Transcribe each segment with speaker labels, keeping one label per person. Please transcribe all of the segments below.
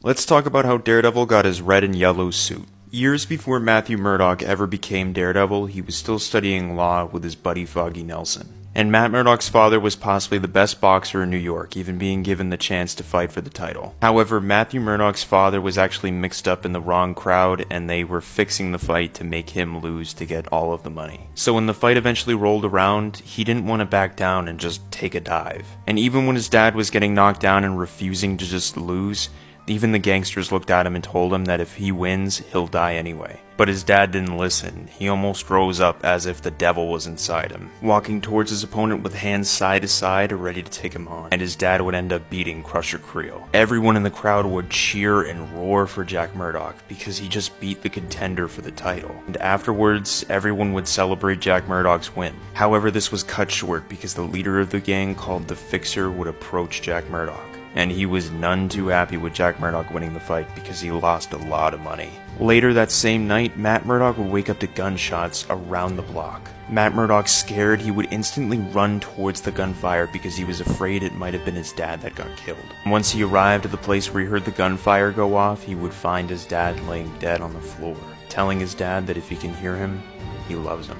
Speaker 1: Let's talk about how Daredevil got his red and yellow suit. Years before Matthew Murdock ever became Daredevil, he was still studying law with his buddy Foggy Nelson. And Matt Murdock's father was possibly the best boxer in New York, even being given the chance to fight for the title. However, Matthew Murdock's father was actually mixed up in the wrong crowd, and they were fixing the fight to make him lose to get all of the money. So when the fight eventually rolled around, he didn't want to back down and just take a dive. And even when his dad was getting knocked down and refusing to just lose, even the gangsters looked at him and told him that if he wins, he'll die anyway. But his dad didn't listen. He almost rose up as if the devil was inside him, walking towards his opponent with hands side to side, ready to take him on. And his dad would end up beating Crusher Creel. Everyone in the crowd would cheer and roar for Jack Murdock because he just beat the contender for the title. And afterwards, everyone would celebrate Jack Murdock's win. However, this was cut short because the leader of the gang, called the Fixer, would approach Jack Murdock. And he was none too happy with Jack Murdock winning the fight because he lost a lot of money. Later that same night, Matt Murdock would wake up to gunshots around the block. Matt Murdock, scared, he would instantly run towards the gunfire because he was afraid it might have been his dad that got killed. Once he arrived at the place where he heard the gunfire go off, he would find his dad laying dead on the floor, telling his dad that if he can hear him, he loves him.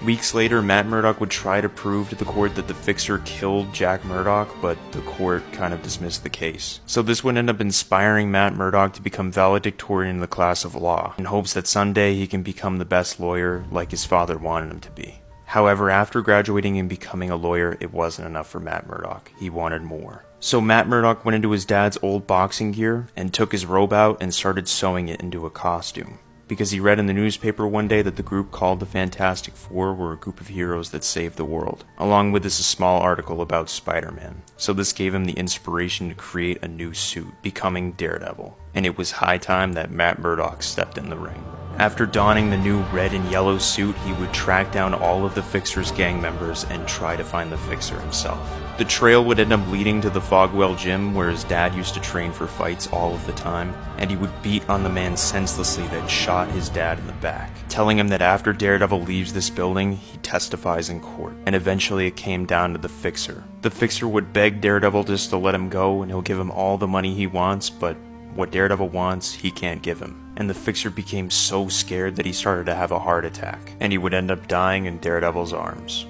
Speaker 1: Weeks later, Matt Murdock would try to prove to the court that the Fixer killed Jack Murdock, but the court kind of dismissed the case. So this would end up inspiring Matt Murdock to become valedictorian in the class of law, in hopes that someday he can become the best lawyer like his father wanted him to be. However, after graduating and becoming a lawyer, it wasn't enough for Matt Murdock. He wanted more. So Matt Murdock went into his dad's old boxing gear and took his robe out and started sewing it into a costume. Because he read in the newspaper one day that the group called the Fantastic Four were a group of heroes that saved the world. Along with this, a small article about Spider-Man. So this gave him the inspiration to create a new suit, becoming Daredevil. And it was high time that Matt Murdock stepped in the ring. After donning the new red and yellow suit, he would track down all of the Fixer's gang members and try to find the Fixer himself. The trail would end up leading to the Fogwell gym where his dad used to train for fights all of the time, and he would beat on the man senselessly that shot his dad in the back, telling him that after Daredevil leaves this building, he testifies in court. And eventually it came down to the Fixer. The Fixer would beg Daredevil just to let him go and he'll give him all the money he wants, but what Daredevil wants, he can't give him. And the Fixer became so scared that he started to have a heart attack, and he would end up dying in Daredevil's arms.